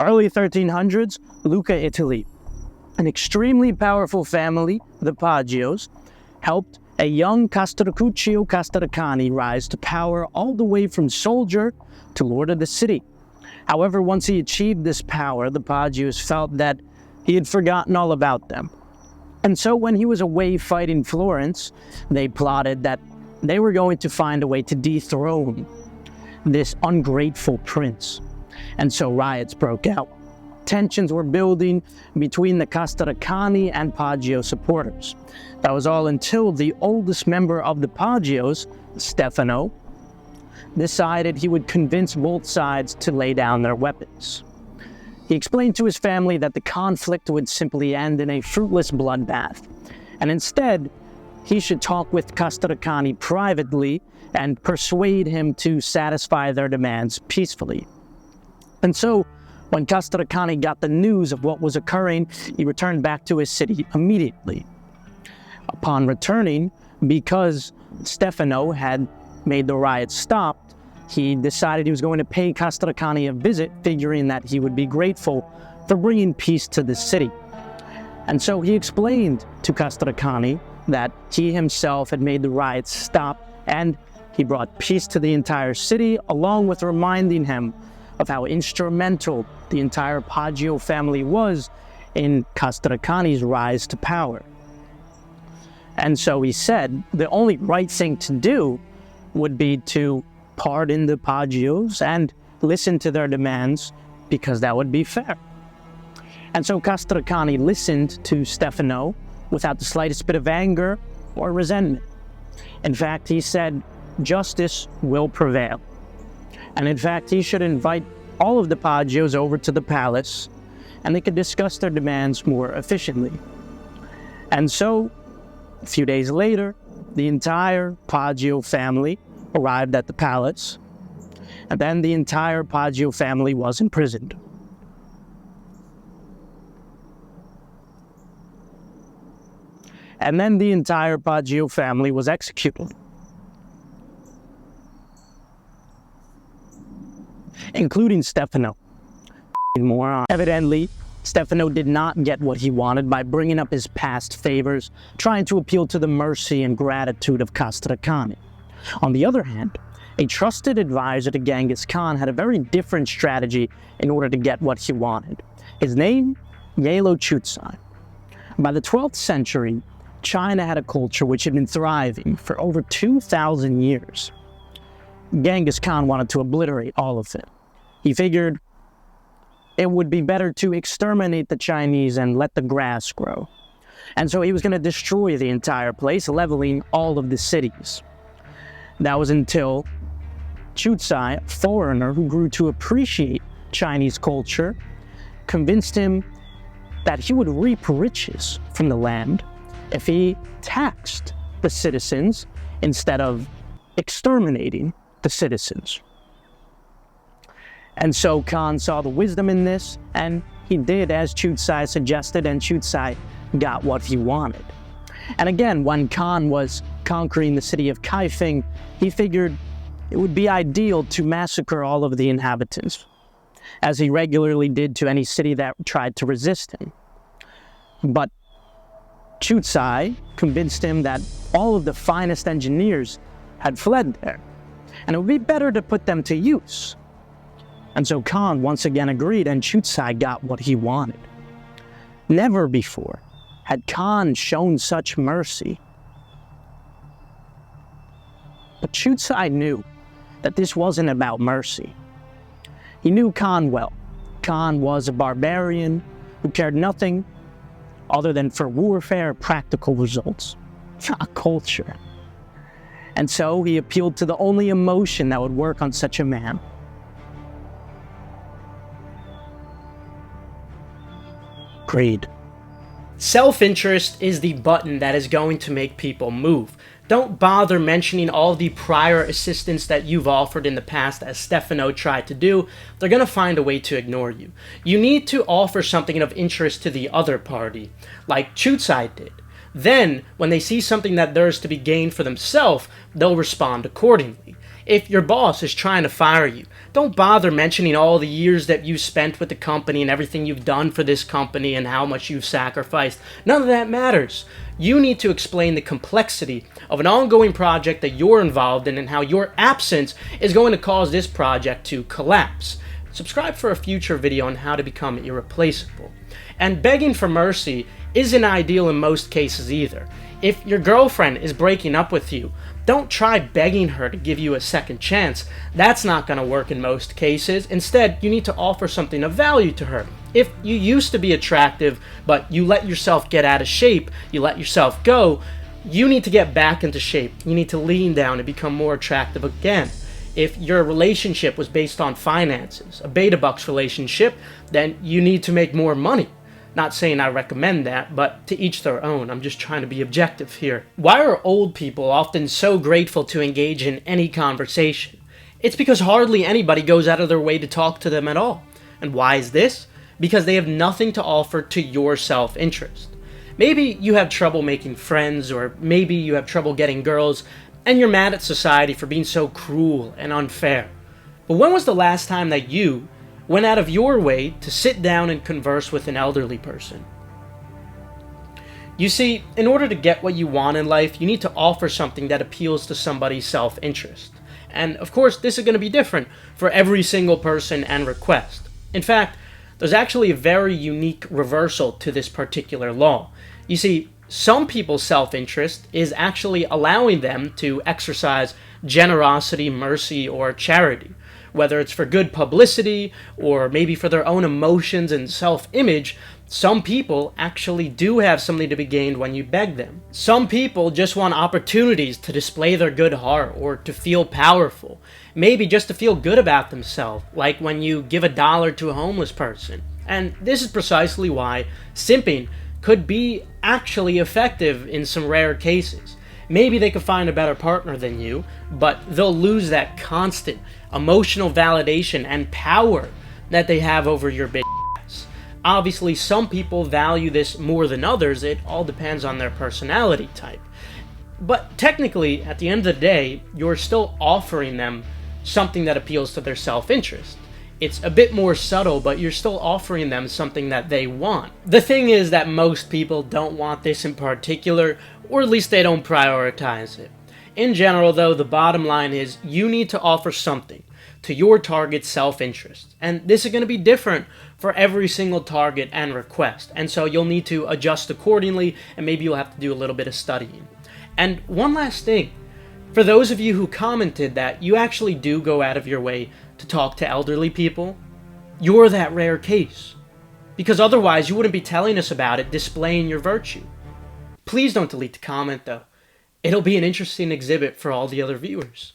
Early 1300s, Lucca, Italy. An extremely powerful family, the Paggios, helped a young Castruccio Castracani rise to power all the way from soldier to lord of the city. However, once he achieved this power, the Paggios felt that he had forgotten all about them. And so when he was away fighting Florence, they plotted that they were going to find a way to dethrone this ungrateful prince. And so riots broke out. Tensions were building between the Castracani and Paggio supporters. That was all until the oldest member of the Paggios, Stefano, decided he would convince both sides to lay down their weapons. He explained to his family that the conflict would simply end in a fruitless bloodbath, and instead, he should talk with Castracani privately and persuade him to satisfy their demands peacefully. And so, when Castracani got the news of what was occurring, he returned back to his city immediately. Upon returning, because Stefano had made the riots stop, he decided he was going to pay Castracani a visit, figuring that he would be grateful for bringing peace to the city. And so he explained to Castracani that he himself had made the riots stop, and he brought peace to the entire city, along with reminding him of how instrumental the entire Paggio family was in Castracani's rise to power. And so he said the only right thing to do would be to pardon the Paggios and listen to their demands, because that would be fair. And so Castracani listened to Stefano without the slightest bit of anger or resentment. In fact, he said justice will prevail. And in fact, he should invite all of the Paggios over to the palace, and they could discuss their demands more efficiently. And so, a few days later, the entire Paggio family arrived at the palace, and then the entire Paggio family was imprisoned. And then the entire Paggio family was executed, including Stefano. Moron. Evidently, Stefano did not get what he wanted by bringing up his past favors, trying to appeal to the mercy and gratitude of Castracani. On the other hand, a trusted advisor to Genghis Khan had a very different strategy in order to get what he wanted. His name, Yelo Chutsai. By the 12th century, China had a culture which had been thriving for over 2,000 years. Genghis Khan wanted to obliterate all of it. He figured it would be better to exterminate the Chinese and let the grass grow. And so he was going to destroy the entire place, leveling all of the cities. That was until Chutsai, a foreigner who grew to appreciate Chinese culture, convinced him that he would reap riches from the land if he taxed the citizens instead of exterminating the citizens. And so Khan saw the wisdom in this, and he did as Chutsai suggested, and Chutsai got what he wanted. And again, when Khan was conquering the city of Kaifeng, he figured it would be ideal to massacre all of the inhabitants, as he regularly did to any city that tried to resist him. But Chutsai convinced him that all of the finest engineers had fled there, and it would be better to put them to use. And so Khan once again agreed, and Chutsai got what he wanted. Never before had Khan shown such mercy. But Chutsai knew that this wasn't about mercy. He knew Khan well. Khan was a barbarian who cared nothing other than for warfare, practical results, not culture. And so he appealed to the only emotion that would work on such a man. Greed. Self-interest is the button that is going to make people move. Don't bother mentioning all the prior assistance that you've offered in the past, as Stefano tried to do. They're going to find a way to ignore you. You need to offer something of interest to the other party, like Chutsai did. Then, when they see something that there is to be gained for themselves, they'll respond accordingly. If your boss is trying to fire you, don't bother mentioning all the years that you spent with the company and everything you've done for this company and how much you've sacrificed. None of that matters. You need to explain the complexity of an ongoing project that you're involved in and how your absence is going to cause this project to collapse. Subscribe for a future video on how to become irreplaceable. And begging for mercy isn't ideal in most cases either. If your girlfriend is breaking up with you, don't try begging her to give you a second chance. That's not going to work in most cases. Instead, you need to offer something of value to her. If you used to be attractive, but you let yourself get out of shape, you let yourself go, you need to get back into shape. You need to lean down and become more attractive again. If your relationship was based on finances, a beta bucks relationship, then you need to make more money. Not saying I recommend that, but to each their own. I'm just trying to be objective here. Why are old people often so grateful to engage in any conversation? It's because hardly anybody goes out of their way to talk to them at all. And why is this? Because they have nothing to offer to your self-interest. Maybe you have trouble making friends, or maybe you have trouble getting girls, and you're mad at society for being so cruel and unfair. But when was the last time that you went out of your way to sit down and converse with an elderly person? You see, in order to get what you want in life, you need to offer something that appeals to somebody's self-interest. And of course, this is going to be different for every single person and request. In fact, there's actually a very unique reversal to this particular law. You see, some people's self-interest is actually allowing them to exercise generosity, mercy, or charity. Whether it's for good publicity or maybe for their own emotions and self-image, some people actually do have something to be gained when you beg them. Some people just want opportunities to display their good heart or to feel powerful. Maybe just to feel good about themselves, like when you give $1 to a homeless person. And this is precisely why simping could be actually effective in some rare cases. Maybe they could find a better partner than you, but they'll lose that constant emotional validation and power that they have over your bitch ass. Obviously, some people value this more than others. It all depends on their personality type. But technically, at the end of the day, you're still offering them something that appeals to their self-interest. It's a bit more subtle, but you're still offering them something that they want. The thing is that most people don't want this in particular, or at least they don't prioritize it. In general, though, the bottom line is you need to offer something to your target's self-interest. And this is going to be different for every single target and request. And so you'll need to adjust accordingly, and maybe you'll have to do a little bit of studying. And one last thing. For those of you who commented that you actually do go out of your way to talk to elderly people, you're that rare case. Because otherwise you wouldn't be telling us about it, displaying your virtue. Please don't delete the comment though. It'll be an interesting exhibit for all the other viewers.